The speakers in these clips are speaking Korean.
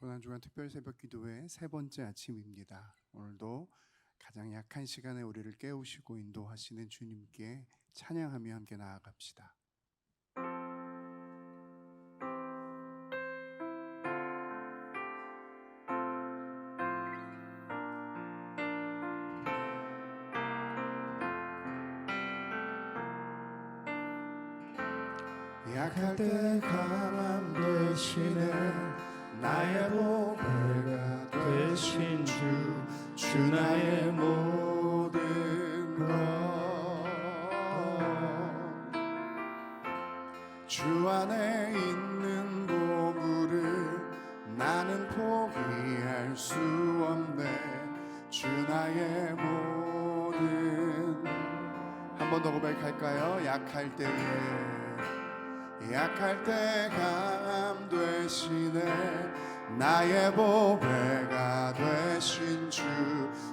고난주간 특별 새벽 기도회 세 번째 아침입니다. 오늘도 가장 약한 시간에 우리를 깨우시고 인도하시는 주님께 찬양하며 함께 나아갑시다. 약할 때 강함 되시네 나의 보배가 되신 주 나의 모든 것 주 안에 있는 보물을 나는 포기할 수 없네 주 나의 모든 한 번 더 고백할까요? 약할 때 강함 되시네 나의 보배가 되신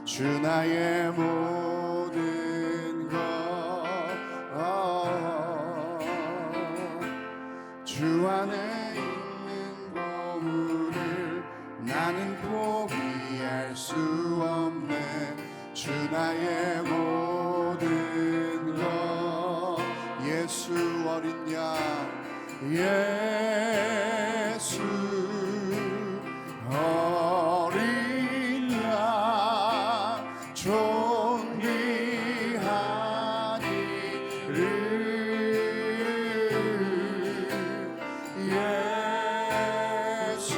주 나의 모든 것 주 안에 있는 보물을 나는 포기할 수 없네 주 나의 모든 것 예수 어린 양 예수 어린 양 존귀한 이를 예수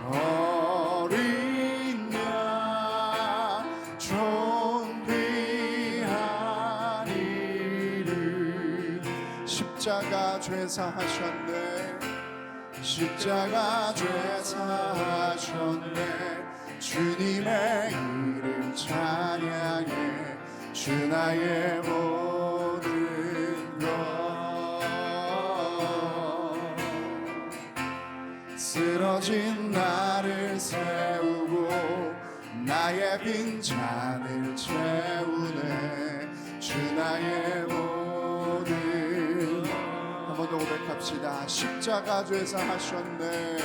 어린 양 존귀한 이를 십자가 죄사하셨네 십자가 죄사하셨네 주님의 이름 찬양해 주 나의 모든 것 쓰러진 나를 세우고 나의 빈잔을 채우네 주 나의 모든 한 번 더 고백합시다. 십자가 죄사하셨네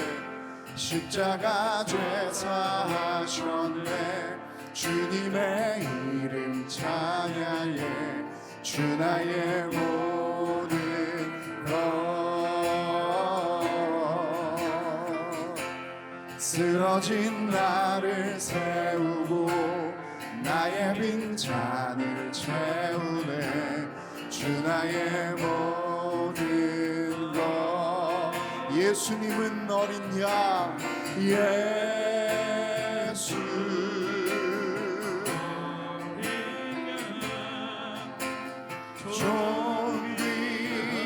십자가 죄사하셨네 주님의 이름 찬양해 주 나의 모든 것 쓰러진 나를 세우고 나의 빈잔을 채우네 주 나의 모든 것 예수님은 어린 양 예수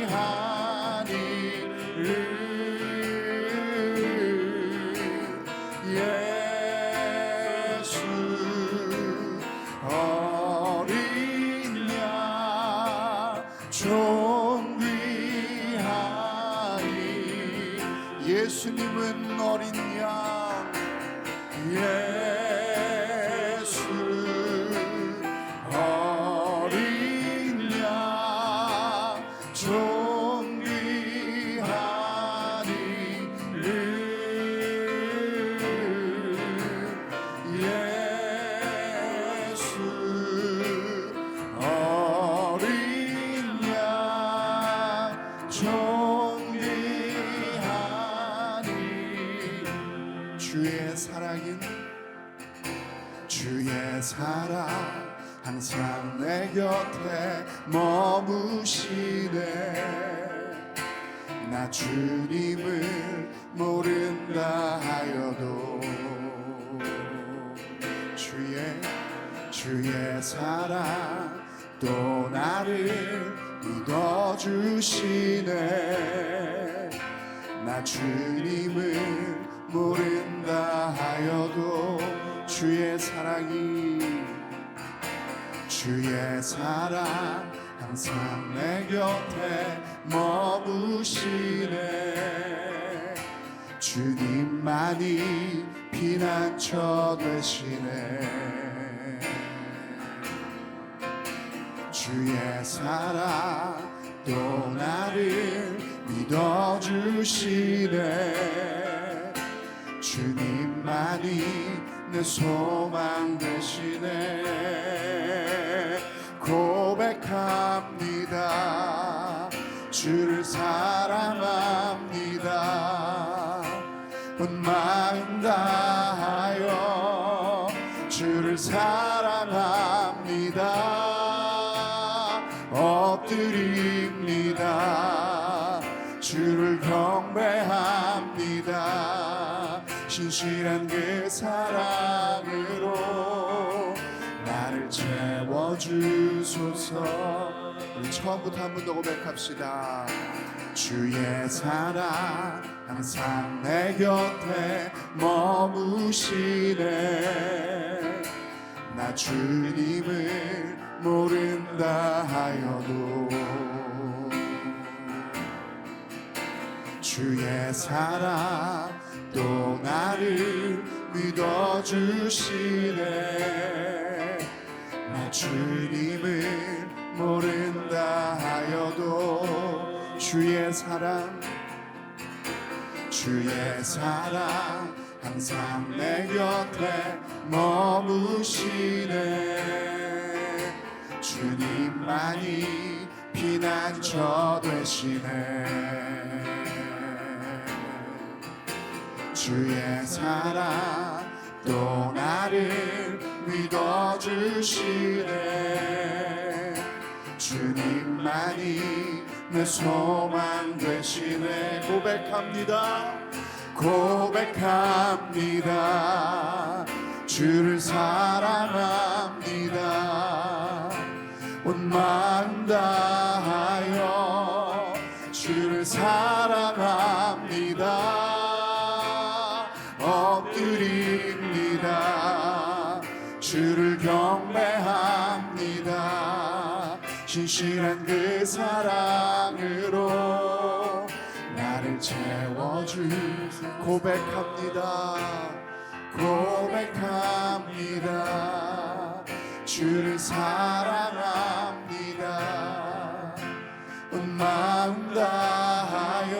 존귀한 이를 예수 어린 양 존귀하니 예수님은 어린 양 예수 어린 양 존귀하니 예수 어린 양 존귀하니 주의 사랑은 주의 사랑 항상 내 곁에 머무시네 나 주님을 모른다 하여도 주의 사랑 또 나를 믿어주시네 나 주님을 모른다 하여도 주의 사랑 항상 내 곁에 머무시네 주님만이 피난처 되시네 주의 사랑 또 나를 믿어주시네 주님만이 내 소망 되시네. 고백합니다. 주를 사랑합니다. 온 마음 다하여 주를 사랑합니다. 엎드립니다. 주를 경배합니다. 신실한 그 사랑으로 나를 채워주소서. 우리 처음부터 한 번 더 고백합시다. 주의 사랑 항상 내 곁에 머무시네. 나 주님을 모른다 하여도 주의 사랑 또 나를 믿어주시네. 나 주님을 모른다 하여도 주의 사랑 항상 내 곁에 머무시네. 주님만이 피난처 되시네. 주의 사랑 또 나를 믿어주시네. 주님만이 내 소망 되시네. 고백합니다. 주를 사랑합니다. 온 마음 다하여 주를 사랑합니다. 엎드립니다. 주를 경배합니다. 신실한 그 사랑으로 나를 채워주소서. 고백합니다. 주를 사랑합니다. 온 마음 다하여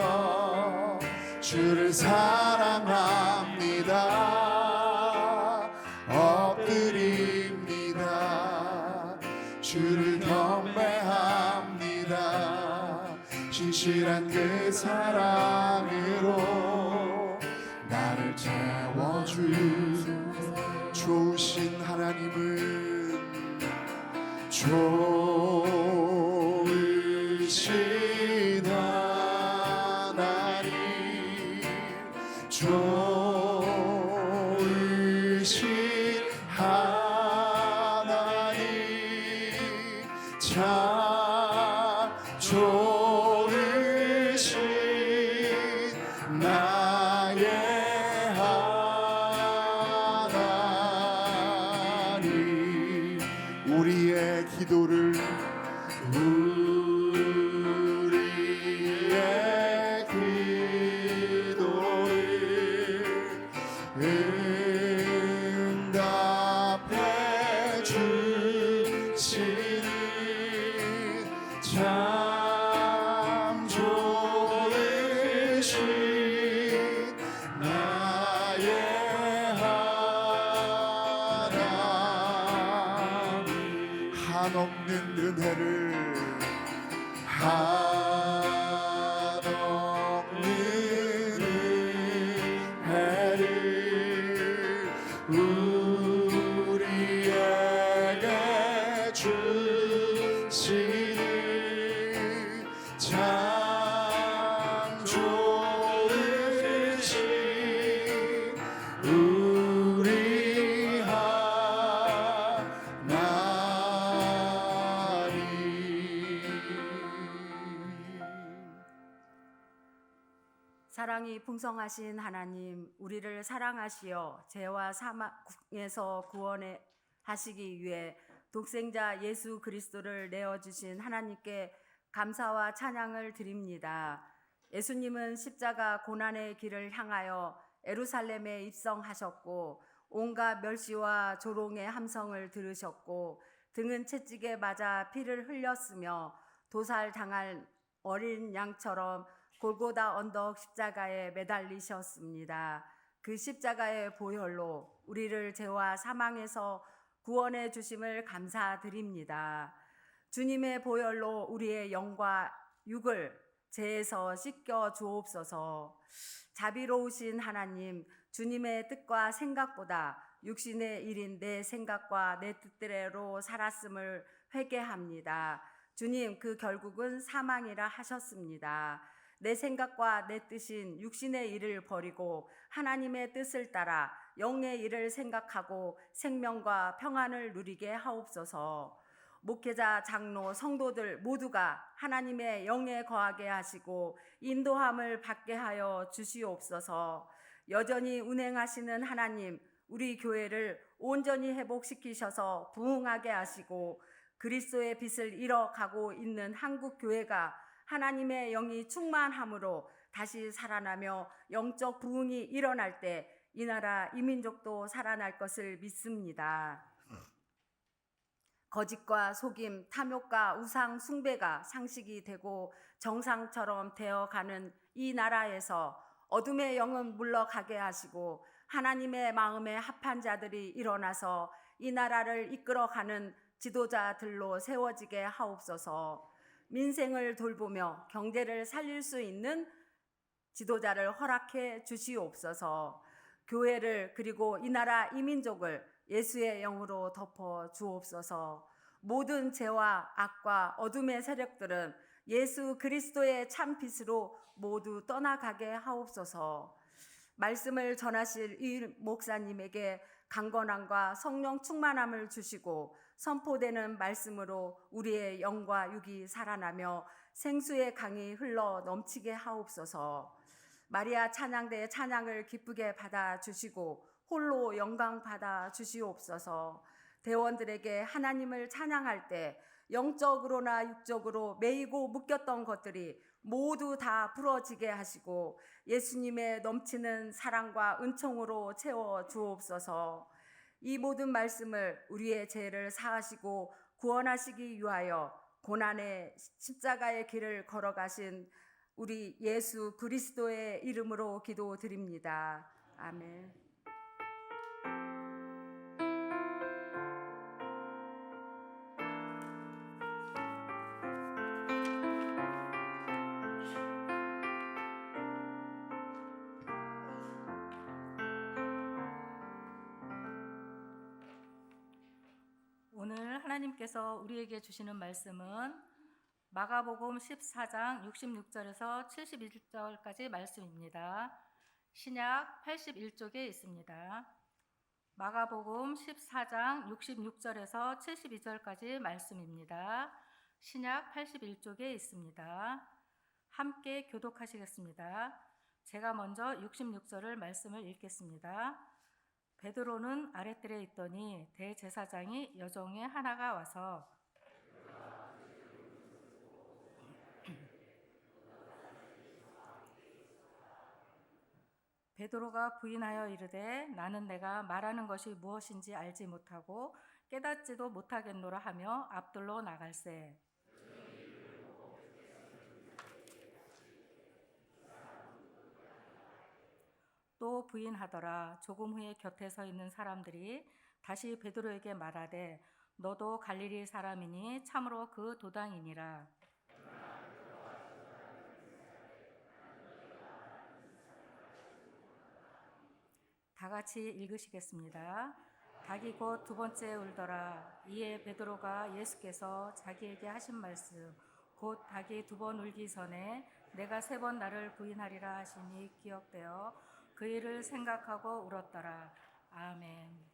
주를 사랑합니다. 엎드립니다. 주를 경배합니다. 신실한 그 사랑으로 나를 채워주소서. 좋으신 하나님은 좋으신 하나님, 좋으신 하나님, 참 좋으신 나의 하나님. 우리의 기도를 응답해 주시는 참 좋으신 나의 하나님. 한없는 은혜를 우리에게 주시는 참 좋으신 우리 하나님. 사랑이 풍성하신 하나님, 우리를 사랑하시어 죄와 사망에서 구원해 하시기 위해 독생자 예수 그리스도를 내어주신 하나님께 감사와 찬양을 드립니다. 예수님은 십자가 고난의 길을 향하여 예루살렘에 입성하셨고 온갖 멸시와 조롱의 함성을 들으셨고 등은 채찍에 맞아 피를 흘렸으며 도살당할 어린 양처럼 골고다 언덕 십자가에 매달리셨습니다. 그 그 십자가의 보혈로 우리를 죄와 사망에서 구원해 주심을 감사드립니다. 주님의 보혈로 우리의 영과 육을 죄에서 씻겨 주옵소서. 자비로우신 하나님, 주님의 뜻과 생각보다 육신의 일인 내 생각과 내 뜻대로 살았음을 회개합니다. 주님, 그 결국은 사망이라 하셨습니다. 내 생각과 내 뜻인 육신의 일을 버리고 하나님의 뜻을 따라 영의 일을 생각하고 생명과 평안을 누리게 하옵소서. 목회자, 장로, 성도들 모두가 하나님의 영에 거하게 하시고 인도함을 받게 하여 주시옵소서. 여전히 운행하시는 하나님, 우리 교회를 온전히 회복시키셔서 부흥하게 하시고 그리스도의 빛을 잃어가고 있는 한국 교회가 하나님의 영이 충만함으로 다시 살아나며 영적 부흥이 일어날 때 이 나라 이 민족도 살아날 것을 믿습니다. 거짓과 속임, 탐욕과 우상 숭배가 상식이 되고 정상처럼 되어가는 이 나라에서 어둠의 영은 물러가게 하시고 하나님의 마음에 합한 자들이 일어나서 이 나라를 이끌어가는 지도자들로 세워지게 하옵소서. 민생을 돌보며 경제를 살릴 수 있는 지도자를 허락해 주시옵소서. 교회를 그리고 이 나라 이 민족을 예수의 영으로 덮어 주옵소서. 모든 죄와 악과 어둠의 세력들은 예수 그리스도의 참 빛으로 모두 떠나가게 하옵소서. 말씀을 전하실 이 목사님에게 강건함과 성령 충만함을 주시고 선포되는 말씀으로 우리의 영과 육이 살아나며 생수의 강이 흘러 넘치게 하옵소서. 마리아 찬양대의 찬양을 기쁘게 받아 주시고 홀로 영광 받아 주시옵소서. 대원들에게 하나님을 찬양할 때 영적으로나 육적으로 매이고 묶였던 것들이 모두 다 풀어지게 하시고 예수님의 넘치는 사랑과 은총으로 채워 주옵소서. 이 모든 말씀을 우리의 죄를 사하시고 구원하시기 위하여 고난의 십자가의 길을 걸어가신 우리 예수 그리스도의 이름으로 기도드립니다. 아멘. 오늘 하나님께서 우리에게 주시는 말씀은 마가복음 14장 66절에서 71절까지 말씀입니다. 신약 81쪽에 있습니다. 마가복음 14장 66절에서 72절까지 말씀입니다. 신약 81쪽에 있습니다. 함께 교독하시겠습니다. 제가 먼저 66절을 말씀을 읽겠습니다. 베드로는 아랫뜰에 있더니 대제사장이 여종의 하나가 와서 베드로가 부인하여 이르되 나는 내가 말하는 것이 무엇인지 알지 못하고 깨닫지도 못하겠노라 하며 앞들로 나갈새. 또 부인하더라. 조금 후에 곁에 서 있는 사람들이 다시 베드로에게 말하되 너도 갈릴리 사람이니 참으로 그 도당이니라. 다 같이 읽으시겠습니다. 닭이 곧 두 번째 울더라. 이에 베드로가 예수께서 자기에게 하신 말씀 곧 닭이 두 번 울기 전에 내가 세 번 나를 부인하리라 하시니 기억되어 그 일을 생각하고 울었더라. 아멘.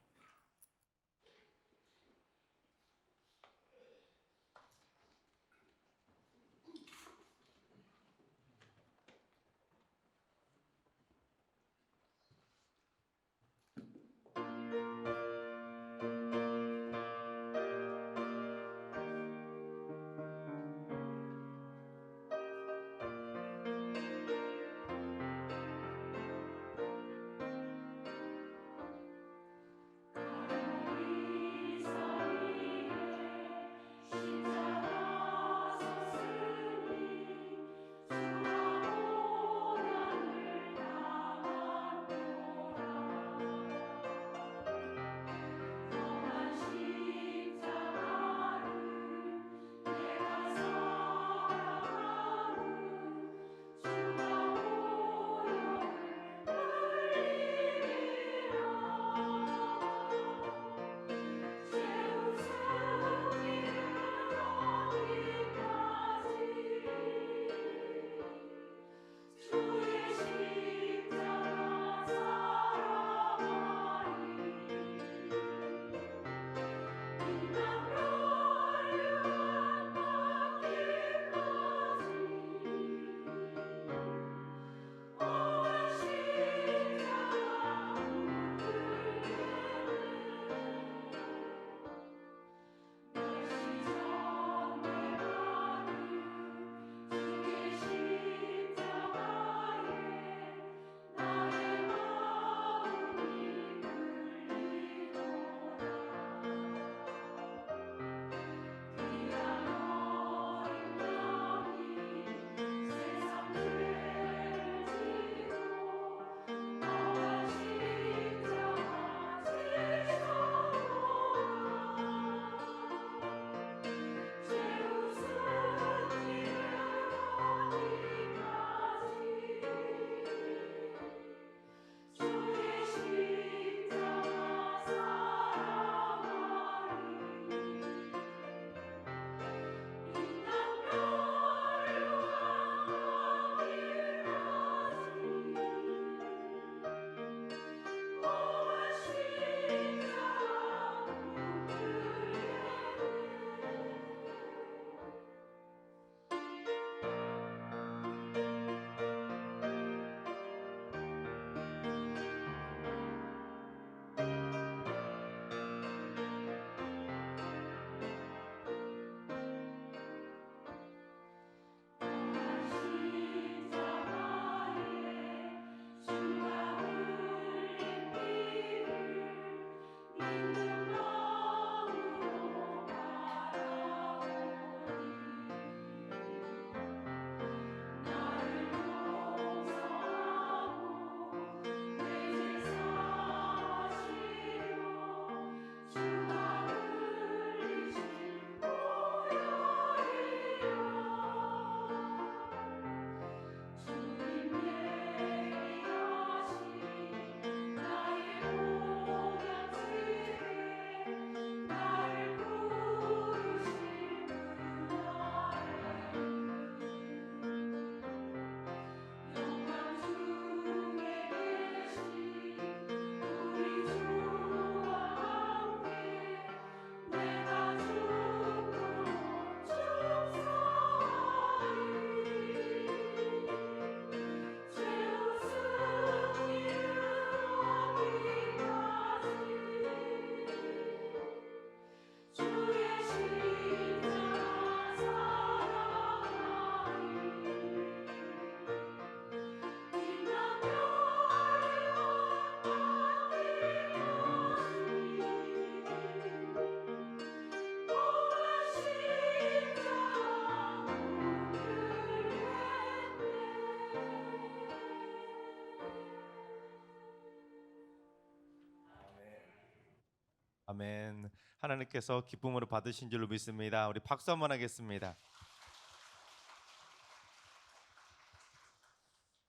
아멘. 하나님께서 기쁨으로 받으신 줄로 믿습니다. 우리 박수 한번 하겠습니다.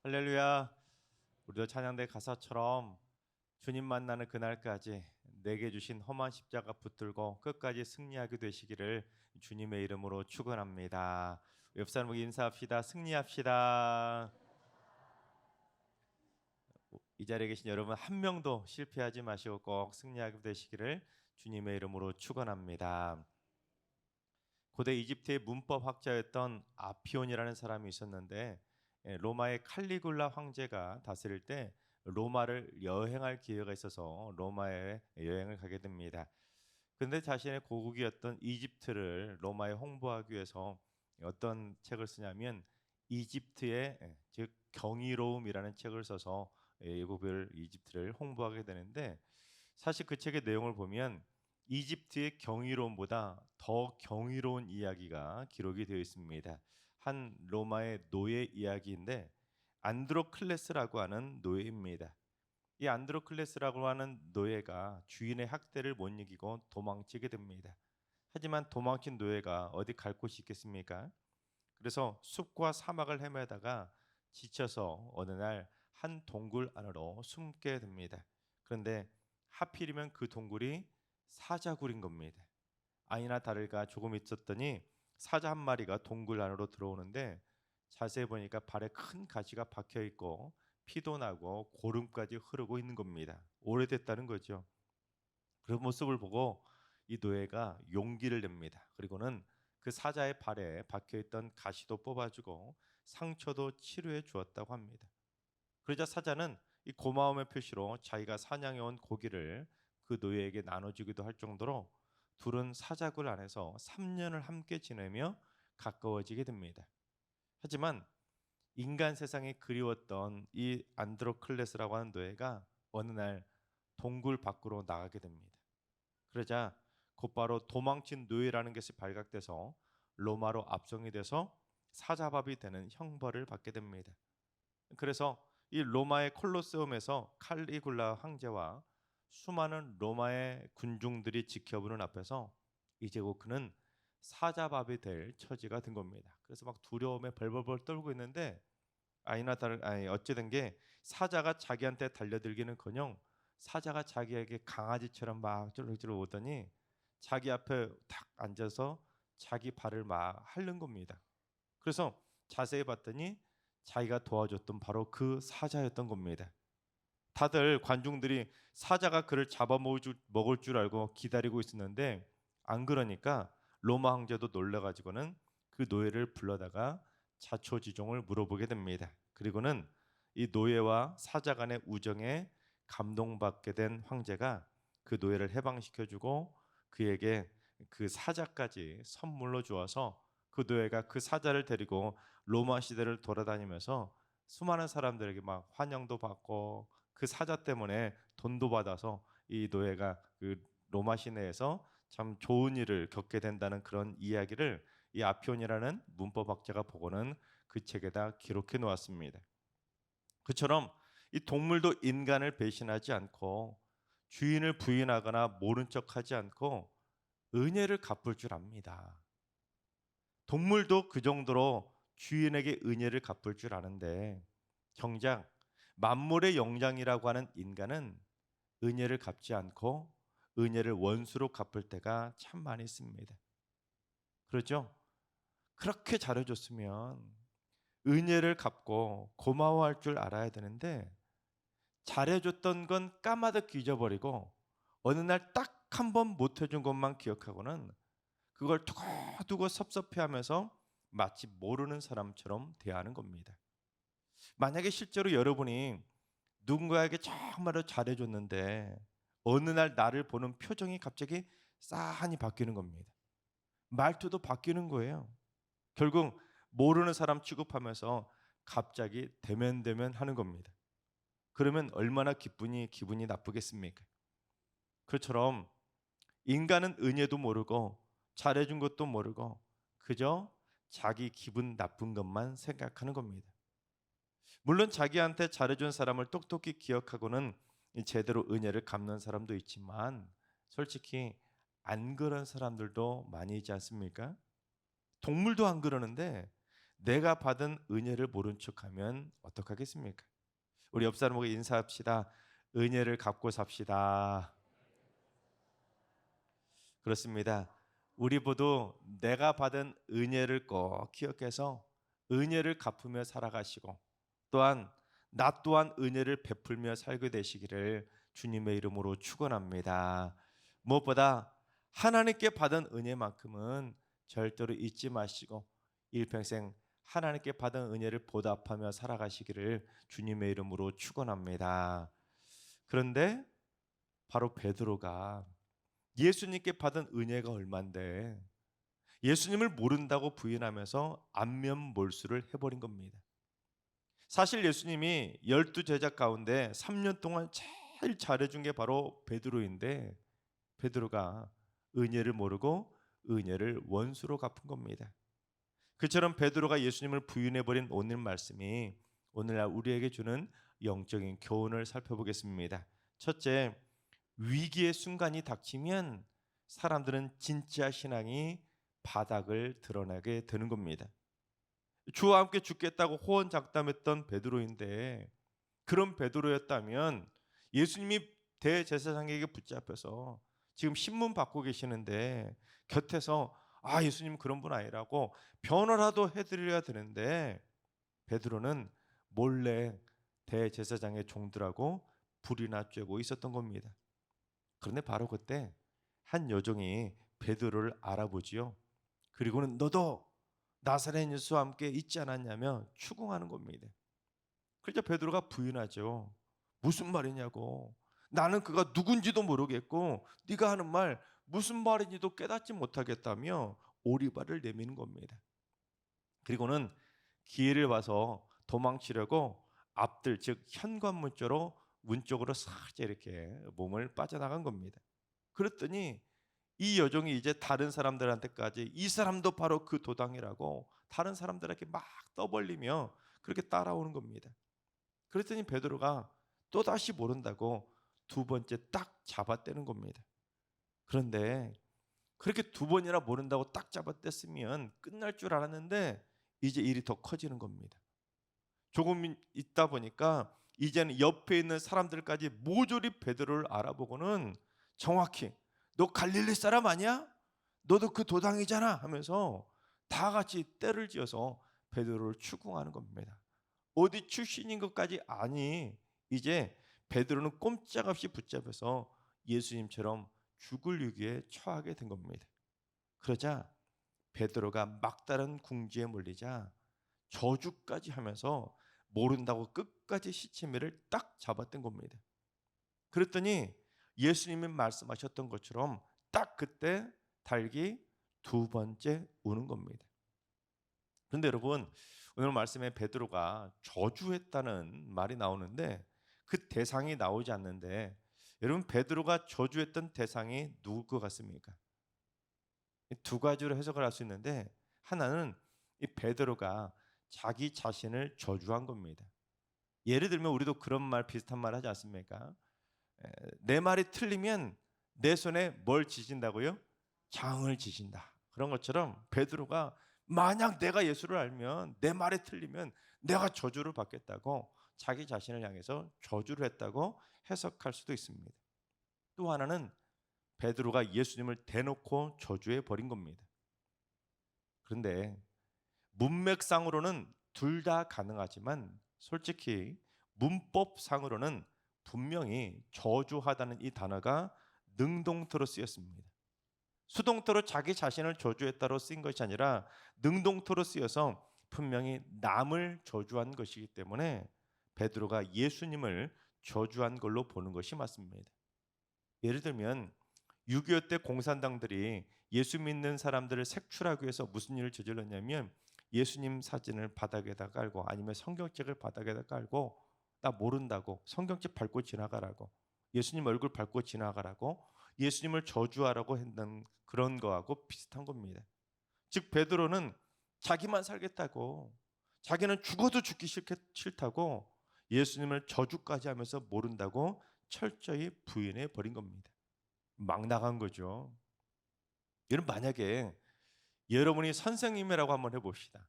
할렐루야. 우리도 찬양대 가사처럼 주님 만나는 그날까지 내게 주신 험한 십자가 붙들고 끝까지 승리하게 되시기를 주님의 이름으로 축원합니다. 옆 사람에게 인사합시다. 승리합시다. 이 자리에 계신 여러분 한 명도 실패하지 마시고 꼭 승리하게 되시기를 주님의 이름으로 축원합니다. 고대 이집트의 문법 학자였던 아피온이라는 사람이 있었는데 로마의 칼리굴라 황제가 다스릴 때 로마를 여행할 기회가 있어서 로마에 여행을 가게 됩니다. 그런데 자신의 고국이었던 이집트를 로마에 홍보하기 위해서 어떤 책을 쓰냐면 이집트의 즉 경이로움이라는 책을 써서 애굽을 이집트를 홍보하게 되는데 사실 그 책의 내용을 보면 이집트의 경이로움보다 더 경이로운 이야기가 기록이 되어 있습니다. 한 로마의 노예 이야기인데 안드로클레스라고 하는 노예입니다. 이 안드로클레스라고 하는 노예가 주인의 학대를 못 이기고 도망치게 됩니다. 하지만 도망친 노예가 어디 갈 곳이 있겠습니까? 그래서 숲과 사막을 헤매다가 지쳐서 어느 날 한 동굴 안으로 숨게 됩니다. 그런데 하필이면 그 동굴이 사자굴인 겁니다. 아니나 다를까 조금 있었더니 사자 한 마리가 동굴 안으로 들어오는데 자세히 보니까 발에 큰 가시가 박혀 있고 피도 나고 고름까지 흐르고 있는 겁니다. 오래됐다는 거죠. 그 모습을 보고 이 노예가 용기를 냅니다. 그리고는 그 사자의 발에 박혀 있던 가시도 뽑아주고 상처도 치료해 주었다고 합니다. 그러자 사자는 이 고마움의 표시로 자기가 사냥해온 고기를 그 노예에게 나눠주기도 할 정도로 둘은 사자굴 안에서 3년을 함께 지내며 가까워지게 됩니다. 하지만 인간 세상에 그리웠던 이 안드로클레스라고 하는 노예가 어느 날 동굴 밖으로 나가게 됩니다. 그러자 곧바로 도망친 노예라는 것이 발각돼서 로마로 압송이 돼서 사자밥이 되는 형벌을 받게 됩니다. 그래서 이 로마의 콜로세움에서 칼리굴라 황제와 수많은 로마의 군중들이 지켜보는 앞에서 이제 곧 그는 사자밥이 될 처지가 된 겁니다. 그래서 막 두려움에 벌벌벌 떨고 있는데 어찌된 게 사자가 자기한테 달려들기는커녕 사자가 자기에게 강아지처럼 막 쫄쫄 오더니 자기 앞에 탁 앉아서 자기 발을 막 핥는 겁니다. 그래서 자세히 봤더니 자기가 도와줬던 바로 그 사자였던 겁니다. 다들 관중들이 사자가 그를 잡아먹을 줄 알고 기다리고 있었는데 안 그러니까 로마 황제도 놀라가지고는 그 노예를 불러다가 자초지종을 물어보게 됩니다. 그리고는 이 노예와 사자 간의 우정에 감동받게 된 황제가 그 노예를 해방시켜주고 그에게 그 사자까지 선물로 주어서 그 노예가 그 사자를 데리고 로마 시대를 돌아다니면서 수많은 사람들에게 막 환영도 받고 그 사자 때문에 돈도 받아서 이 노예가 그 로마 시내에서 참 좋은 일을 겪게 된다는 그런 이야기를 이 아피온이라는 문법학자가 보고는 그 책에다 기록해 놓았습니다. 그처럼 이 동물도 인간을 배신하지 않고 주인을 부인하거나 모른 척하지 않고 은혜를 갚을 줄 압니다. 동물도 그 정도로 주인에게 은혜를 갚을 줄 아는데 정작 만물의 영장이라고 하는 인간은 은혜를 갚지 않고 은혜를 원수로 갚을 때가 참 많이 있습니다. 그렇죠? 그렇게 잘해줬으면 은혜를 갚고 고마워할 줄 알아야 되는데 잘해줬던 건 까마득히 잊어버리고 어느 날 딱 한 번 못해준 것만 기억하고는 그걸 두고두고 섭섭해하면서 마치 모르는 사람처럼 대하는 겁니다. 만약에 실제로 여러분이 누군가에게 정말로 잘해줬는데 어느 날 나를 보는 표정이 갑자기 싸하니 바뀌는 겁니다. 말투도 바뀌는 거예요. 결국 모르는 사람 취급하면서 갑자기 대면대면 하는 겁니다. 그러면 얼마나 기분이 나쁘겠습니까? 그처럼 인간은 은혜도 모르고 잘해준 것도 모르고 그저 자기 기분 나쁜 것만 생각하는 겁니다. 물론 자기한테 잘해준 사람을 똑똑히 기억하고는 제대로 은혜를 갚는 사람도 있지만 솔직히 안 그런 사람들도 많이 있지 않습니까? 동물도 안 그러는데 내가 받은 은혜를 모른 척하면 어떡하겠습니까? 우리 옆 사람하고 인사합시다. 은혜를 갚고 삽시다. 그렇습니다. 우리 모두 내가 받은 은혜를 꼭 기억해서 은혜를 갚으며 살아가시고, 또한 나 또한 은혜를 베풀며 살게 되시기를 주님의 이름으로 축원합니다. 무엇보다 하나님께 받은 은혜만큼은 절대로 잊지 마시고 일평생 하나님께 받은 은혜를 보답하며 살아가시기를 주님의 이름으로 축원합니다. 그런데 바로 베드로가 예수님께 받은 은혜가 얼만데 예수님을 모른다고 부인하면서 안면몰수를 해버린 겁니다. 사실 예수님이 12제자 가운데 3년 동안 제일 잘해준 게 바로 베드로인데 베드로가 은혜를 모르고 은혜를 원수로 갚은 겁니다. 그처럼 베드로가 예수님을 부인해버린 오늘 말씀이 오늘날 우리에게 주는 영적인 교훈을 살펴보겠습니다. 첫째, 위기의 순간이 닥치면 사람들은 진짜 신앙이 바닥을 드러내게 되는 겁니다. 주와 함께 죽겠다고 호언장담했던 베드로인데, 그런 베드로였다면 예수님이 대제사장에게 붙잡혀서 지금 신문 받고 계시는데 곁에서 예수님 그런 분 아니라고 변호라도 해드려야 되는데 베드로는 몰래 대제사장의 종들하고 불이나 쬐고 있었던 겁니다. 그런데 바로 그때 한 여종이 베드로를 알아보지요. 그리고는 너도 나사렛 예수와 함께 있지 않았냐며 추궁하는 겁니다. 그러자 베드로가 부인하죠. 무슨 말이냐고. 나는 그가 누군지도 모르겠고 네가 하는 말 무슨 말인지도 깨닫지 못하겠다며 오리발을 내미는 겁니다. 그리고는 기회를 봐서 도망치려고 앞들 즉 현관문 쪽으로 살짝 이렇게 몸을 빠져나간 겁니다. 그랬더니 이 여종이 이제 다른 사람들한테까지 이 사람도 바로 그 도당이라고 다른 사람들에게 막 떠벌리며 그렇게 따라오는 겁니다. 그랬더니 베드로가 또다시 모른다고 두 번째 딱 잡아떼는 겁니다. 그런데 그렇게 두 번이나 모른다고 딱 잡아뗐으면 끝날 줄 알았는데 이제 일이 더 커지는 겁니다. 조금 있다 보니까 이제는 옆에 있는 사람들까지 모조리 베드로를 알아보고는 정확히 너 갈릴리 사람 아니야? 너도 그 도당이잖아 하면서 다 같이 떼를 지어서 베드로를 추궁하는 겁니다. 어디 출신인 것까지 아니 이제 베드로는 꼼짝없이 붙잡혀서 예수님처럼 죽을 위기에 처하게 된 겁니다. 그러자 베드로가 막다른 궁지에 몰리자 저주까지 하면서 모른다고 끝까지 시치미를 딱 잡았던 겁니다. 그랬더니 예수님이 말씀하셨던 것처럼 딱 그때 닭이 두 번째 우는 겁니다. 그런데 여러분 오늘 말씀에 베드로가 저주했다는 말이 나오는데 그 대상이 나오지 않는데 여러분 베드로가 저주했던 대상이 누굴 것 같습니까? 두 가지로 해석을 할 수 있는데 하나는 이 베드로가 자기 자신을 저주한 겁니다. 예를 들면 우리도 그런 말 비슷한 말 하지 않습니까? 내 말이 틀리면 내 손에 뭘 지진다고요? 장을 지진다. 그런 것처럼 베드로가 만약 내가 예수를 알면 내 말이 틀리면 내가 저주를 받겠다고 자기 자신을 향해서 저주를 했다고 해석할 수도 있습니다. 또 하나는 베드로가 예수님을 대놓고 저주해 버린 겁니다. 그런데 문맥상으로는 둘 다 가능하지만 솔직히 문법상으로는 분명히 저주하다는 이 단어가 능동태로 쓰였습니다. 수동태로 자기 자신을 저주했다로 쓰인 것이 아니라 능동태로 쓰여서 분명히 남을 저주한 것이기 때문에 베드로가 예수님을 저주한 걸로 보는 것이 맞습니다. 예를 들면 6.25 때 공산당들이 예수 믿는 사람들을 색출하기 위해서 무슨 일을 저질렀냐면 예수님 사진을 바닥에다 깔고 아니면 성경책을 바닥에다 깔고 나 모른다고 성경책 밟고 지나가라고 예수님 얼굴 밟고 지나가라고 예수님을 저주하라고 했던 그런 거하고 비슷한 겁니다. 즉 베드로는 자기만 살겠다고 자기는 죽어도 죽기 싫다고 예수님을 저주까지 하면서 모른다고 철저히 부인해 버린 겁니다. 막 나간 거죠. 여러분, 만약에 여러분이 선생님이라고 한번 해봅시다.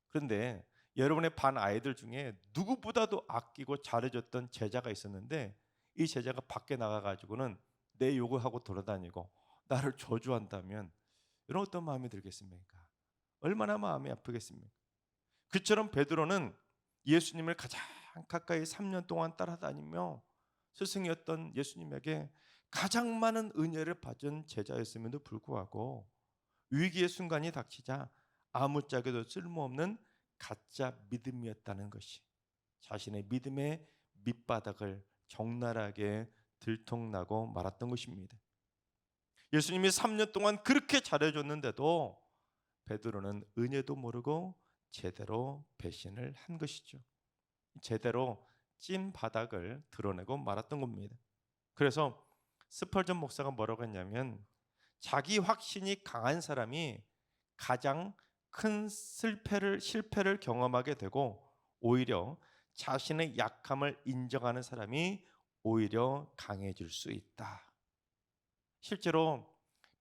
그런데 여러분의 반 아이들 중에 누구보다도 아끼고 잘해줬던 제자가 있었는데 이 제자가 밖에 나가가지고는 내 요구하고 돌아다니고 나를 저주한다면 이런 어떤 마음이 들겠습니까? 얼마나 마음이 아프겠습니까? 그처럼 베드로는 예수님을 가장 가까이 3년 동안 따라다니며 스승이었던 예수님에게 가장 많은 은혜를 받은 제자였음에도 불구하고 위기의 순간이 닥치자 아무짝에도 쓸모없는 가짜 믿음이었다는 것이 자신의 믿음의 밑바닥을 적나라하게 들통나고 말았던 것입니다. 예수님이 3년 동안 그렇게 잘해줬는데도 베드로는 은혜도 모르고 제대로 배신을 한 것이죠. 제대로 찐 바닥을 드러내고 말았던 겁니다. 그래서 스펄전 목사가 뭐라고 했냐면 자기 확신이 강한 사람이 가장 큰 실패를 경험하게 되고 오히려 자신의 약함을 인정하는 사람이 오히려 강해질 수 있다. 실제로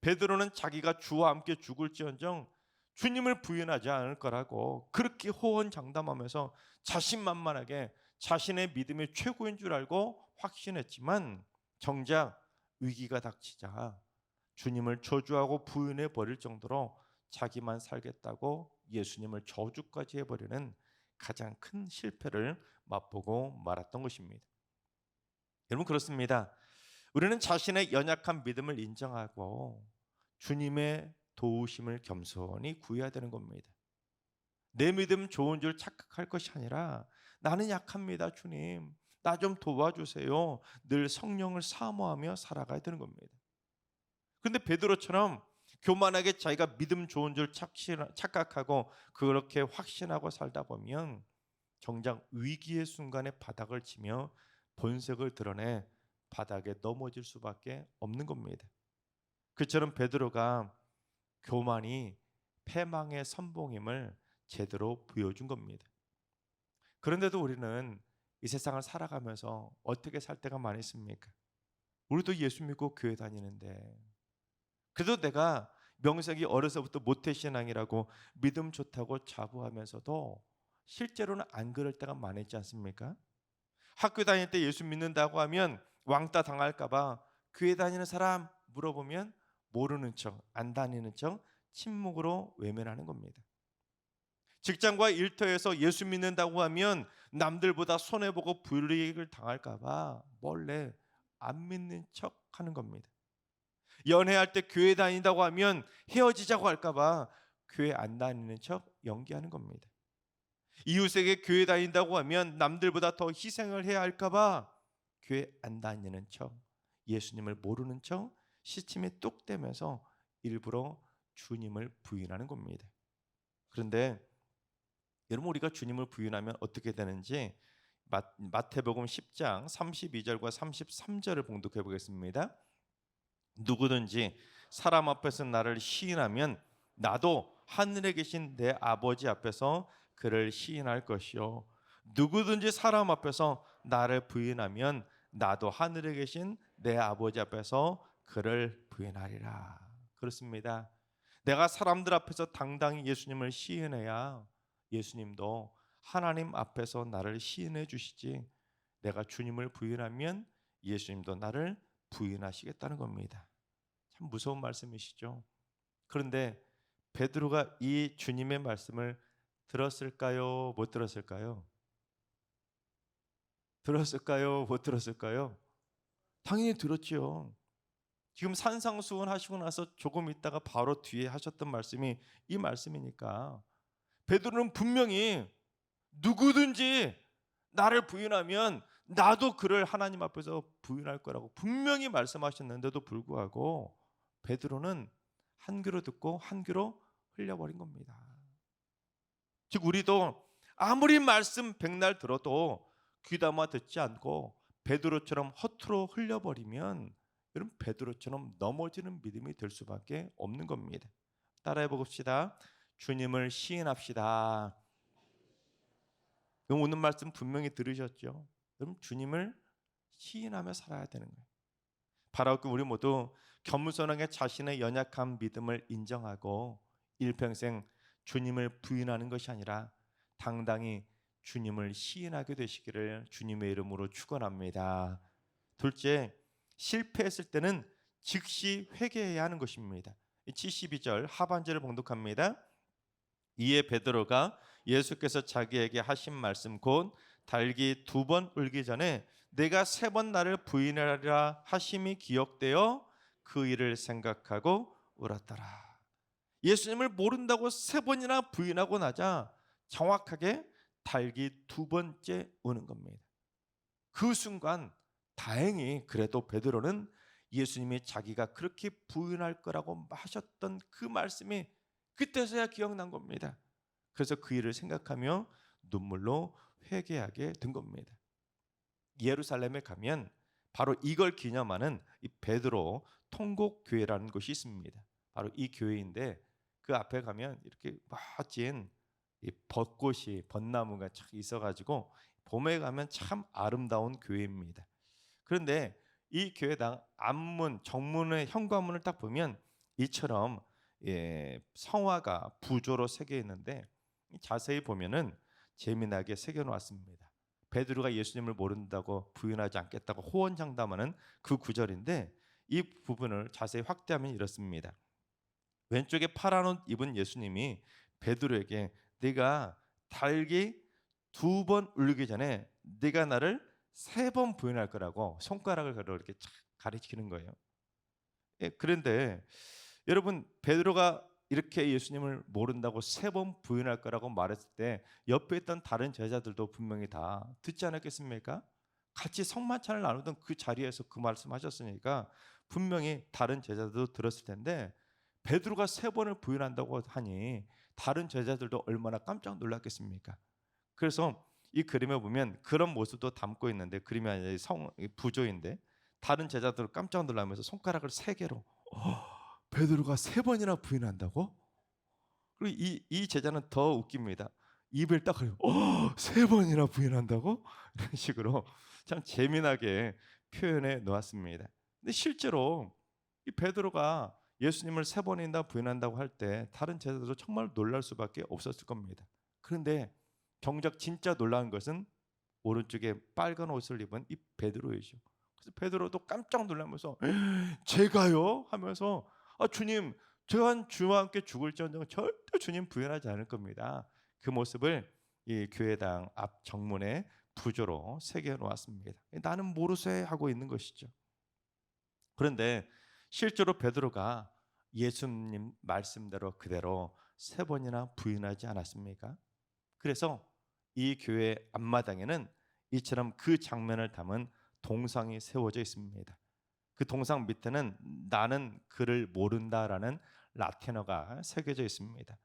베드로는 자기가 주와 함께 죽을지언정 주님을 부인하지 않을 거라고 그렇게 호언장담하면서 자신만만하게 자신의 믿음이 최고인 줄 알고 확신했지만 정작 위기가 닥치자 주님을 저주하고 부인해 버릴 정도로 자기만 살겠다고 예수님을 저주까지 해버리는 가장 큰 실패를 맛보고 말았던 것입니다. 여러분, 그렇습니다. 우리는 자신의 연약한 믿음을 인정하고 주님의 도우심을 겸손히 구해야 되는 겁니다. 내 믿음 좋은 줄 착각할 것이 아니라 나는 약합니다, 주님. 나 좀 도와주세요. 늘 성령을 사모하며 살아가야 되는 겁니다. 그런데 베드로처럼 교만하게 자기가 믿음 좋은 줄 착각하고 그렇게 확신하고 살다 보면 정작 위기의 순간에 바닥을 치며 본색을 드러내 바닥에 넘어질 수밖에 없는 겁니다. 그처럼 베드로가 교만이 패망의 선봉임을 제대로 보여준 겁니다. 그런데도 우리는 이 세상을 살아가면서 어떻게 살 때가 많이 있습니까? 우리도 예수 믿고 교회 다니는데 그래도 내가 명색이 어려서부터 모태신앙이라고 믿음 좋다고 자부하면서도 실제로는 안 그럴 때가 많지 않습니까? 학교 다닐 때 예수 믿는다고 하면 왕따 당할까 봐 교회 다니는 사람 물어보면 모르는 척, 안 다니는 척 침묵으로 외면하는 겁니다. 직장과 일터에서 예수 믿는다고 하면 남들보다 손해보고 불이익을 당할까 봐 몰래 안 믿는 척 하는 겁니다. 연애할 때 교회 다닌다고 하면 헤어지자고 할까 봐 교회 안 다니는 척 연기하는 겁니다. 이웃에게 교회 다닌다고 하면 남들보다 더 희생을 해야 할까 봐 교회 안 다니는 척, 예수님을 모르는 척 시침에 뚝 떼면서 일부러 주님을 부인하는 겁니다. 그런데 여러분, 우리가 주님을 부인하면 어떻게 되는지 마태복음 10장 32절과 33절을 봉독해 보겠습니다. 누구든지 사람 앞에서 나를 시인하면 나도 하늘에 계신 내 아버지 앞에서 그를 시인할 것이요 누구든지 사람 앞에서 나를 부인하면 나도 하늘에 계신 내 아버지 앞에서 그를 부인하리라. 그렇습니다. 내가 사람들 앞에서 당당히 예수님을 시인해야 예수님도 하나님 앞에서 나를 시인해 주시지 내가 주님을 부인하면 예수님도 나를 부인하시겠다는 겁니다. 참 무서운 말씀이시죠. 그런데 베드로가 이 주님의 말씀을 들었을까요? 못 들었을까요? 들었을까요? 못 들었을까요? 당연히 들었죠. 지금 산상수훈 하시고 나서 조금 있다가 바로 뒤에 하셨던 말씀이 이 말씀이니까 베드로는 분명히 누구든지 나를 부인하면 나도 그를 하나님 앞에서 부인할 거라고 분명히 말씀하셨는데도 불구하고 베드로는 한 귀로 듣고 한 귀로 흘려버린 겁니다. 즉 우리도 아무리 말씀 백날 들어도 귀담아 듣지 않고 베드로처럼 허투루 흘려버리면 여러분 베드로처럼 넘어지는 믿음이 될 수밖에 없는 겁니다. 따라해 봅시다. 주님을 시인합시다. 오늘 말씀 분명히 들으셨죠? 여러분 주님을 시인하며 살아야 되는 거예요. 바로 우리 모두 겸손하게 자신의 연약한 믿음을 인정하고 일평생 주님을 부인하는 것이 아니라 당당히 주님을 시인하게 되시기를 주님의 이름으로 축원합니다. 둘째, 실패했을 때는 즉시 회개해야 하는 것입니다. 72절 하반절을 봉독합니다. 이에 베드로가 예수께서 자기에게 하신 말씀 곧 달기 2번 울기 전에 내가 3번 나를 부인하리라 하심이 기억되어 그 일을 생각하고 울었더라. 예수님을 모른다고 3번이나 부인하고 나자 정확하게 달기 2번째 우는 겁니다. 그 순간 다행히 그래도 베드로는 예수님이 자기가 그렇게 부인할 거라고 하셨던 그 말씀이 그때서야 기억난 겁니다. 그래서 그 일을 생각하며 눈물로 회개하게 된 겁니다. 예루살렘에 가면 바로 이걸 기념하는 이 베드로 통곡교회라는 곳이 있습니다. 바로 이 교회인데 그 앞에 가면 이렇게 멋진 이 벚꽃이 벚나무가 쫙 있어가지고 봄에 가면 참 아름다운 교회입니다. 그런데 이 교회당 앞문 정문의 현관문을 딱 보면 이처럼 성화가 부조로 새겨 있는데 자세히 보면은 재미나게 새겨 놓았습니다. 베드로가 예수님을 모른다고 부인하지 않겠다고 호언장담하는 그 구절인데 이 부분을 자세히 확대하면 이렇습니다. 왼쪽에 파란 옷 입은 예수님이 베드로에게 네가 달기 2번 울기 전에 네가 나를 3번 부인할 거라고 손가락을 이렇게 가리키는 거예요. 그런데 여러분 베드로가 이렇게 예수님을 모른다고 3번 부인할 거라고 말했을 때 옆에 있던 다른 제자들도 분명히 다 듣지 않았겠습니까? 같이 성만찬을 나누던 그 자리에서 그 말씀하셨으니까 분명히 다른 제자들도 들었을 텐데 베드로가 3번을 부인한다고 하니 다른 제자들도 얼마나 깜짝 놀랐겠습니까? 그래서 이 그림에 보면 그런 모습도 담고 있는데 그림이 아니라 부조인데 다른 제자들 깜짝 놀라면서 손가락을 3개로 베드로가 3번이나 부인한다고? 그리고 이 제자는 더 웃깁니다. 입을 딱 가리고 3번이나 부인한다고? 이런 식으로 참 재미나게 표현해 놓았습니다. 근데 실제로 이 베드로가 예수님을 3번이나 부인한다고 할 때 다른 제자들도 정말 놀랄 수밖에 없었을 겁니다. 그런데 정작 진짜 놀라운 것은 오른쪽에 빨간 옷을 입은 이 베드로이죠. 그래서 베드로도 깜짝 놀라면서 제가요? 하면서 주님, 저한 주와 함께 죽을지언정 절대 주님 부인하지 않을 겁니다. 그 모습을 이 교회당 앞 정문에 부조로 새겨 놓았습니다. 나는 모르쇠 하고 있는 것이죠. 그런데 실제로 베드로가 예수님 말씀대로 그대로 3번이나 부인하지 않았습니까? 그래서 이 교회 앞마당에는 이처럼 그 장면을 담은 동상이 세워져 있습니다. 그 동상 밑에는 나는 그를 모른다라는 라틴어가 새겨져 있습니다.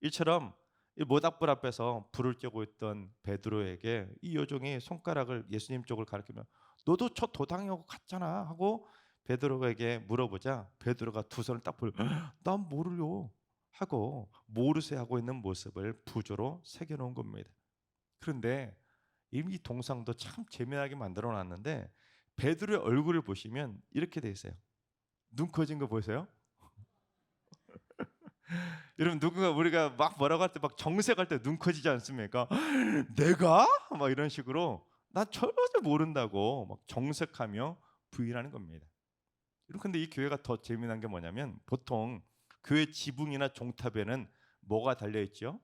이처럼 이 모닥불 앞에서 불을 쬐고 있던 베드로에게 이 여종이 손가락을 예수님 쪽을 가리키며 너도 저 도당하고 갔잖아 하고 베드로에게 물어보자 베드로가 두 손을 딱 벌려 난 모르요 하고 모르쇠 하고 있는 모습을 부조로 새겨놓은 겁니다. 그런데 이 동상도 참 재미나게 만들어 놨는데 베드로의 얼굴을 보시면 이렇게 돼 있어요. 눈 커진 거 보세요? 여러분 누군가 우리가 막 뭐라고 할 때 막 정색할 때 눈 커지지 않습니까? 내가? 막 이런 식으로 난 전혀 모른다고 막 정색하며 부인하는 겁니다. 그런데 이 교회가 더 재미난 게 뭐냐면 보통 교회 지붕이나 종탑에는 뭐가 달려 있죠?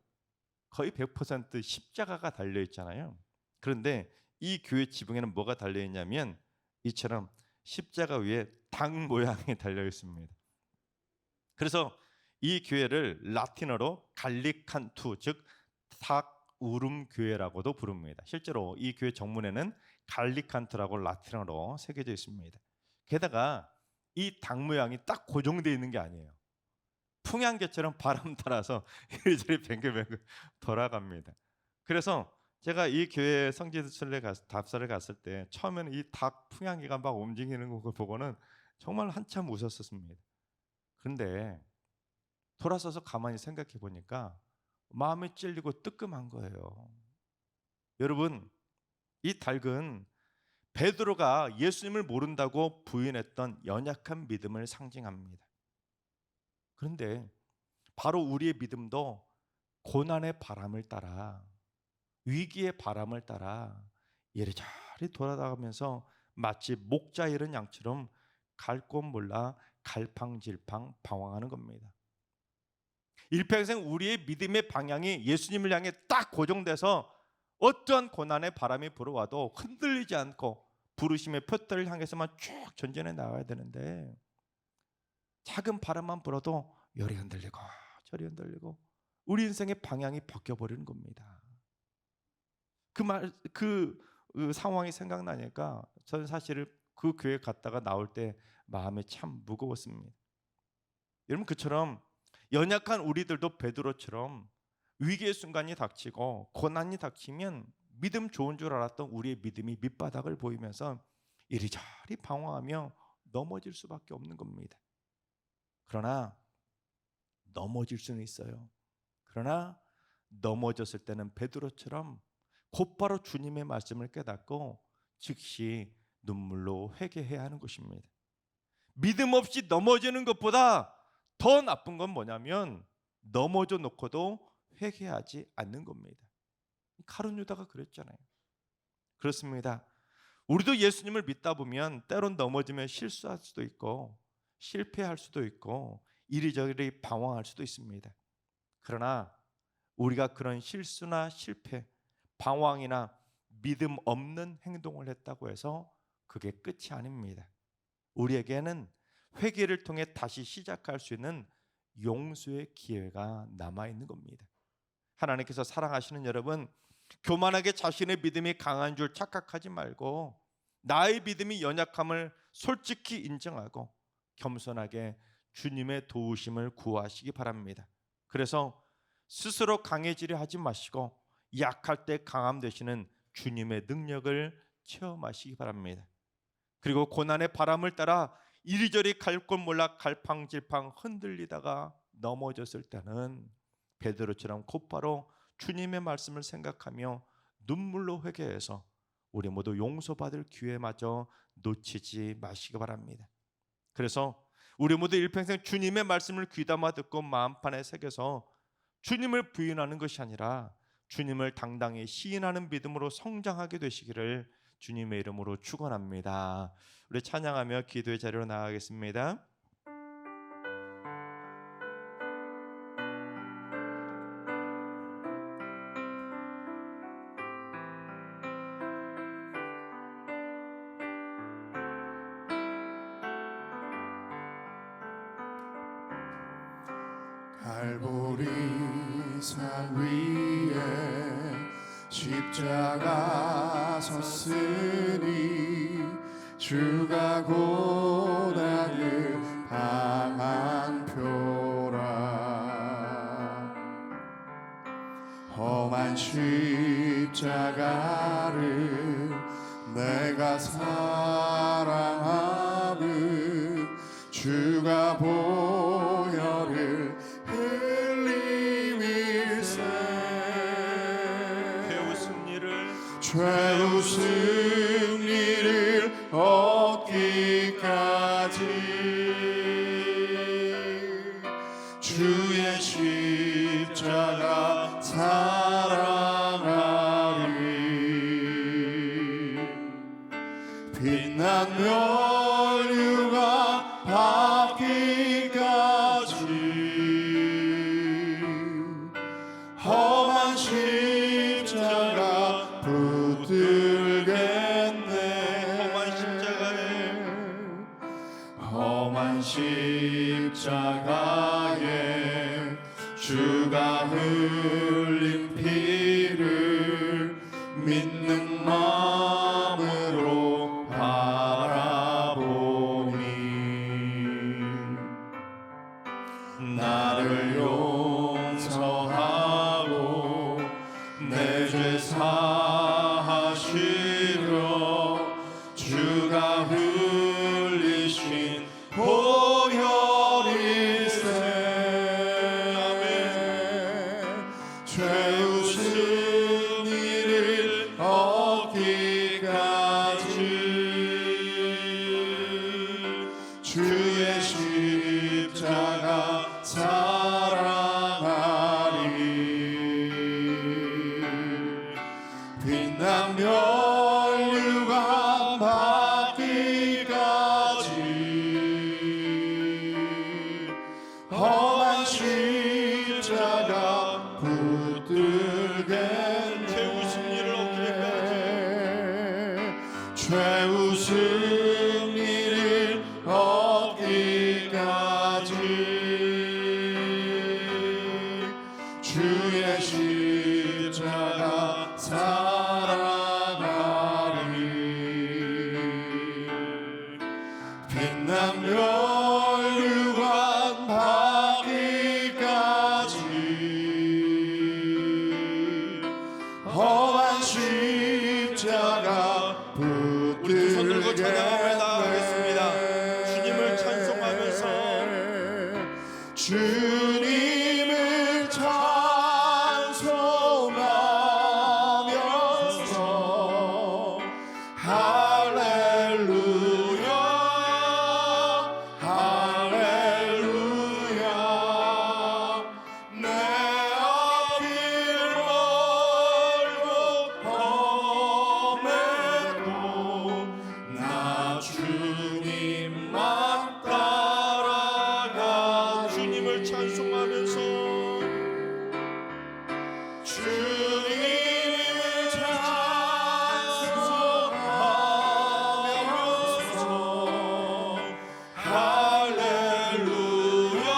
거의 100% 십자가가 달려 있잖아요. 그런데 이 교회 지붕에는 뭐가 달려 있냐면 이처럼 십자가 위에 닭 모양이 달려 있습니다. 그래서 이 교회를 라틴어로 갈리칸투 즉 닭 울음 교회라고도 부릅니다. 실제로 이 교회 정문에는 갈리칸트라고 라틴어로 새겨져 있습니다. 게다가 이 닭 모양이 딱 고정되어 있는 게 아니에요. 풍향계처럼 바람 따라서 이리저리 뱅글뱅글 돌아갑니다. 그래서 제가 이 교회 성지순례 답사를 갔을 때 처음에는 이 닭 풍향기가 막 움직이는 걸 보고는 정말 한참 웃었었습니다. 그런데 돌아서서 가만히 생각해 보니까 마음이 찔리고 뜨끔한 거예요. 여러분, 이 닭은 베드로가 예수님을 모른다고 부인했던 연약한 믿음을 상징합니다. 그런데 바로 우리의 믿음도 고난의 바람을 따라, 위기의 바람을 따라 이리저리 돌아다니면서 마치 목자 잃은 양처럼 갈 곳 몰라 갈팡질팡 방황하는 겁니다. 일평생 우리의 믿음의 방향이 예수님을 향해 딱 고정돼서 어떠한 고난의 바람이 불어와도 흔들리지 않고 부르심의 표대를 향해서만 쭉 전진해 나가야 되는데, 작은 바람만 불어도 요리 흔들리고 저리 흔들리고 우리 인생의 방향이 바뀌어버리는 겁니다. 그 상황이 생각나니까 저는 사실 그 교회 갔다가 나올 때 마음이 참 무거웠습니다. 여러분, 그처럼 연약한 우리들도 베드로처럼 위기의 순간이 닥치고 고난이 닥치면 믿음 좋은 줄 알았던 우리의 믿음이 밑바닥을 보이면서 이리저리 방황하며 넘어질 수밖에 없는 겁니다. 그러나 넘어질 수는 있어요. 그러나 넘어졌을 때는 베드로처럼 곧바로 주님의 말씀을 깨닫고 즉시 눈물로 회개해야 하는 것입니다. 믿음 없이 넘어지는 것보다 더 나쁜 건 뭐냐면 넘어져 놓고도 회개하지 않는 겁니다. 가룟 유다가 그랬잖아요. 그렇습니다. 우리도 예수님을 믿다 보면 때론 넘어지면 실수할 수도 있고 실패할 수도 있고 이리저리 방황할 수도 있습니다. 그러나 우리가 그런 실수나 실패, 방황이나 믿음 없는 행동을 했다고 해서 그게 끝이 아닙니다. 우리에게는 회개를 통해 다시 시작할 수 있는 용서의 기회가 남아있는 겁니다. 하나님께서 사랑하시는 여러분, 교만하게 자신의 믿음이 강한 줄 착각하지 말고 나의 믿음이 연약함을 솔직히 인정하고 겸손하게 주님의 도우심을 구하시기 바랍니다. 그래서 스스로 강해지려 하지 마시고 약할 때 강함 되시는 주님의 능력을 체험하시기 바랍니다. 그리고 고난의 바람을 따라 이리저리 갈 곳 몰라 갈팡질팡 흔들리다가 넘어졌을 때는 베드로처럼 곧바로 주님의 말씀을 생각하며 눈물로 회개해서 우리 모두 용서받을 기회마저 놓치지 마시기 바랍니다. 그래서 우리 모두 일평생 주님의 말씀을 귀담아 듣고 마음판에 새겨서 주님을 부인하는 것이 아니라 주님을 당당히 시인하는 믿음으로 성장하게 되시기를 주님의 이름으로 축원합니다. 우리 찬양하며 기도의 자리로 나아가겠습니다. 갈보리 산 위에 십자가 섰으니 주가 고난을 당한 표라. 험한 십자가를 내가 사랑하는 주가 보혈을 흘림일세. 배우 승리를 얻기까지 주의 십자가 사랑하리. 빛난 면류가 받기까지 험한 십자가 붙들겠네. 험한 십자가에 주가 흘린 피를 믿는 마음으로 바라보니 나를 용서하고 내 죄 사하시려 주가 흘리신 보혈일세. 아멘. 죄 웃은 이를 얻기 주의 십자가 사랑하리. 빛나며 유감 받기까지 험한 십자가 붙들겠네. 죄우신 일을 얻기까지 죄우신 일을 얻기까지 주의 십자가 사랑하리. 빛나며 유감 받기까지 험한 십자가 우리 두 손 들고 찬양하며 나아가겠습니다. 주님을 찬송하면서 주님을 찬송하면서 할렐루야 할렐루야. 내 앞길 멀고 험해도 나 주님만 따라가. 주님을 찬송하면서 주님을 찬송하면서 할렐루야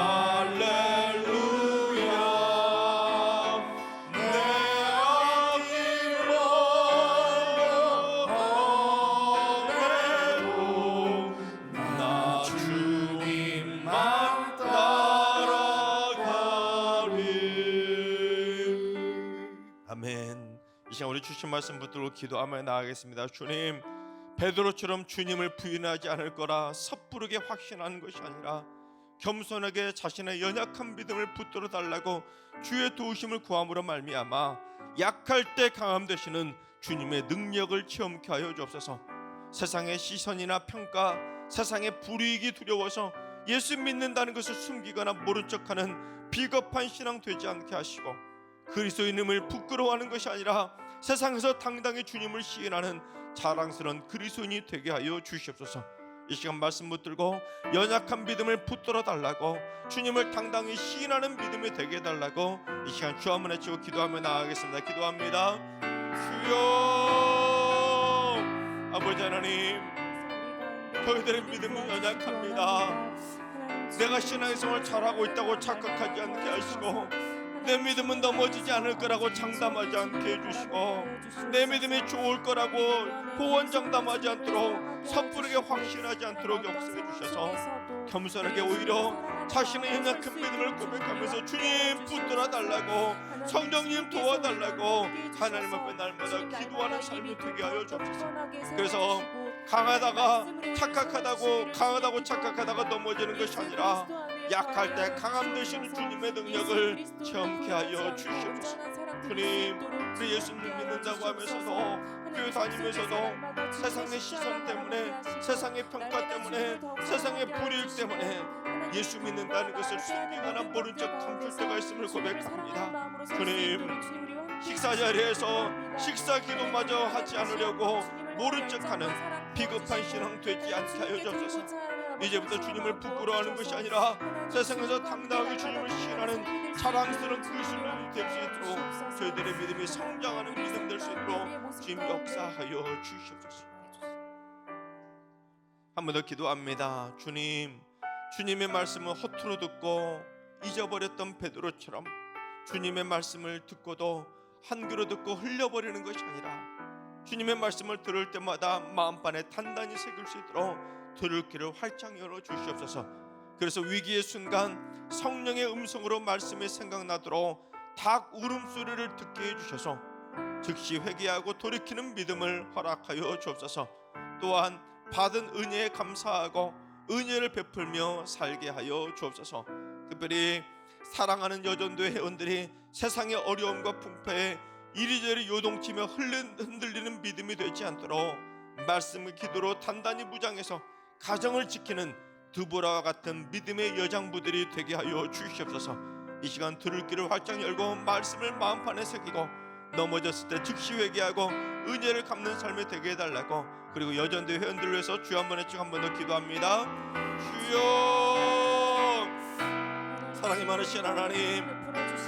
할렐루야. 내 앞길 멀고 험해도 나 주님만 따라가리. 아멘. 이 시간 우리 주신 말씀 붙들고 기도하며 나아가겠습니다. 주님, 베드로처럼 주님을 부인하지 않을 거라 섣부르게 확신하는 것이 아니라 겸손하게 자신의 연약한 믿음을 붙들어 달라고 주의 도우심을 구함으로 말미암아 약할 때 강함 되시는 주님의 능력을 체험케 하여 주옵소서. 세상의 시선이나 평가, 세상의 불이익이 두려워서 예수 믿는다는 것을 숨기거나 모른 척하는 비겁한 신앙 되지 않게 하시고, 그리스도인임을 부끄러워하는 것이 아니라 세상에서 당당히 주님을 시인하는 자랑스러운 그리스도인이 되게 하여 주시옵소서. 이 시간 말씀 붙들고 연약한 믿음을 붙들어 달라고, 주님을 당당히 시인하는 믿음이 되게 해달라고 이 시간 주 한번 외치고 기도하며 나아가겠습니다. 기도합니다. 주여, 아버지 하나님, 저희들의 믿음은 연약합니다. 내가 신앙생활 잘하고 있다고 착각하지 않게 하시고, 내 믿음은 넘어지지 않을 거라고 장담하지 않게 해주시고, 내 믿음이 좋을 거라고 호언장담하지 않도록 섣부르게 확신하지 않도록 역사해 주셔서 겸손하게 오히려 자신의 연약한 믿음을 고백하면서 주님 붙들어 달라고, 성령님 도와달라고 하나님 앞에 날마다 기도하는 삶이 되게 하여 주옵소서. 그래서 강하다고 착각하다가 넘어지는 것이 아니라 약할 때 강함 되시는 주님의 능력을 체험케 하여 주시옵소서. 주님, 우리 예수님 믿는다고 하면서도, 교회 다니면서도 세상의 시선 때문에, 세상의 평가 때문에, 세상의 불이익 때문에 예수 믿는다는 것을 숨기거나 모른 척 감출 때가 있음을 고백합니다. 주님, 식사 자리에서 식사 기도마저 하지 않으려고 모른 척하는 비겁한 신앙 되지 않게 하여 주옵소서. 이제부터 주님을 부끄러워하는 것이 아니라 세상에서 당당하게 주님을 시인하는 자랑스러운 그리스도인이 될 수 있도록, 저희들의 믿음이 성장하는 믿음 될 수 있도록 주님 역사하여 주시옵소서. 한 번 더 기도합니다. 주님, 주님의 말씀을 허투루 듣고 잊어버렸던 베드로처럼 주님의 말씀을 듣고도 한 귀로 듣고 흘려버리는 것이 아니라 주님의 말씀을 들을 때마다 마음판에 단단히 새길 수 있도록 들을 귀를 활짝 열어 주시옵소서. 그래서 위기의 순간 성령의 음성으로 말씀이 생각나도록 닭 울음소리를 듣게 해주셔서 즉시 회개하고 돌이키는 믿음을 허락하여 주옵소서. 또한 받은 은혜에 감사하고 은혜를 베풀며 살게 하여 주옵소서. 특별히 사랑하는 여전도의 회원들이 세상의 어려움과 풍파에 이리저리 요동치며 흔들리는 믿음이 되지 않도록 말씀의 기도로 단단히 무장해서 가정을 지키는 드보라와 같은 믿음의 여장부들이 되게 하여 주시옵소서. 이 시간 들을 길을 활짝 열고 말씀을 마음판에 새기고 넘어졌을 때 즉시 회개하고 은혜를 갚는 삶이 되게 해달라고, 그리고 여전대 회원들을 위해서 주여 한번 외치고 한 번 더 기도합니다. 주여, 사랑이 많으신 하나님,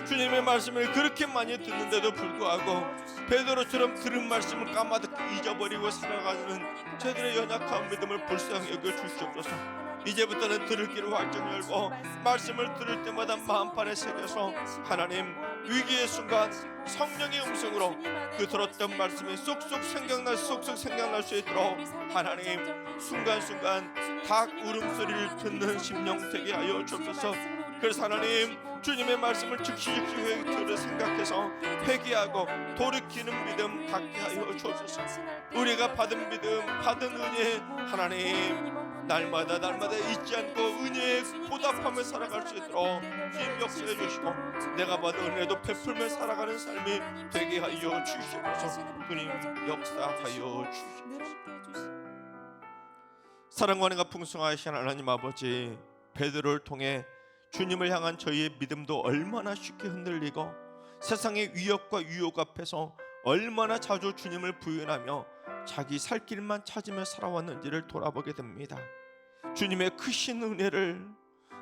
주님의 말씀을 그렇게 많이 듣는데도 불구하고 베드로처럼 들은 말씀을 까마득히 잊어버리고 살아가는 저들의 연약한 믿음을 불쌍히 여겨 주시옵소서. 이제부터는 들을 길을 활짝 열고 말씀을 들을 때마다 마음판에 새겨서 하나님, 위기의 순간 성령의 음성으로 그 들었던 말씀이 쏙쏙 생각날 수 있도록 하나님, 순간순간 닭 울음소리를 듣는 심령 되게 하여 주옵소서. 그래서 하나님, 주님의 말씀을 즉시 회개를 생각해서 회개하고 돌이키는 믿음 갖게 하여 주옵소서. 우리가 받은 믿음, 받은 은혜, 하나님 날마다 잊지 않고 은혜에 보답하며 살아갈 수 있도록 주님 역사해 주시고, 내가 받은 은혜도 베풀며 살아가는 삶이 되게 하여 주시옵소서. 주님 역사하여 주시옵소서. 사랑과 은혜가 풍성하신 하나님 아버지, 베드로를 통해 주님을 향한 저희의 믿음도 얼마나 쉽게 흔들리고 세상의 위협과 유혹 앞에서 얼마나 자주 주님을 부인하며 자기 살 길만 찾으며 살아왔는지를 돌아보게 됩니다. 주님의 크신 은혜를,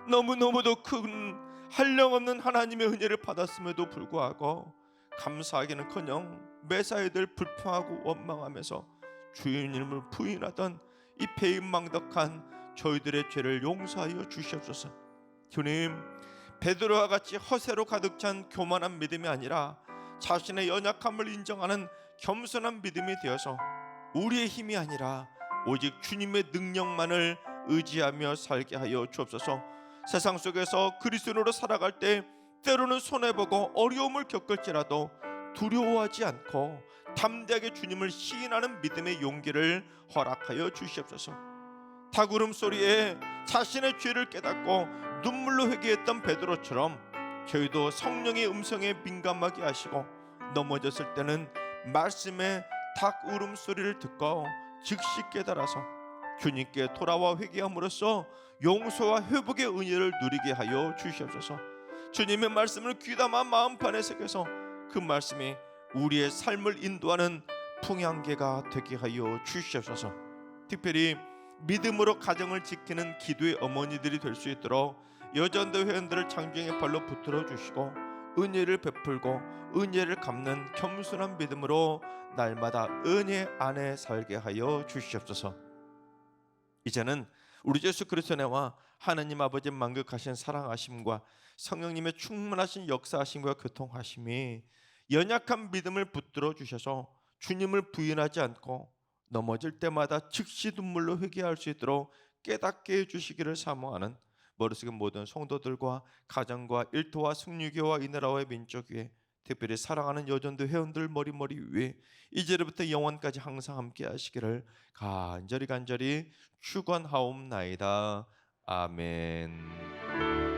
너무너무도 큰 한량없는 하나님의 은혜를 받았음에도 불구하고 감사하기는커녕 매사에 늘 불평하고 원망하면서 주님을 부인하던 이 배은망덕한 저희들의 죄를 용서하여 주시옵소서. 주님, 베드로와 같이 허세로 가득 찬 교만한 믿음이 아니라 자신의 연약함을 인정하는 겸손한 믿음이 되어서 우리의 힘이 아니라 오직 주님의 능력만을 의지하며 살게 하여 주옵소서. 세상 속에서 그리스도인으로 살아갈 때 때로는 손해보고 어려움을 겪을지라도 두려워하지 않고 담대하게 주님을 시인하는 믿음의 용기를 허락하여 주시옵소서. 닭 울음소리에 자신의 죄를 깨닫고 눈물로 회개했던 베드로처럼 저희도 성령의 음성에 민감하게 하시고 넘어졌을 때는 말씀의 닭 울음소리를 듣고 즉시 깨달아서 주님께 돌아와 회개함으로써 용서와 회복의 은혜를 누리게 하여 주시옵소서. 주님의 말씀을 귀담아 마음판에 새겨서 그 말씀이 우리의 삶을 인도하는 풍향계가 되게 하여 주시옵소서. 특별히 믿음으로 가정을 지키는 기도의 어머니들이 될 수 있도록 여전대 회원들을 장중의 발로 붙들어 주시고 은혜를 베풀고 은혜를 갚는 겸손한 믿음으로 날마다 은혜 안에 살게 하여 주시옵소서. 이제는 우리 예수 그리스도의 은혜와 하나님 아버지의 만극하신 사랑하심과 성령님의 충만하신 역사하심과 교통하심이 연약한 믿음을 붙들어 주셔서 주님을 부인하지 않고 넘어질 때마다 즉시 눈물로 회개할 수 있도록 깨닫게 해주시기를 사모하는 머릿속의 모든 성도들과 가정과 일터와 승리교와 이 나라의 민족 위에, 특별히 사랑하는 여전대 회원들 머리 위에 이제부터 영원까지 항상 함께 하시기를 간절히 축원하옵나이다. 아멘.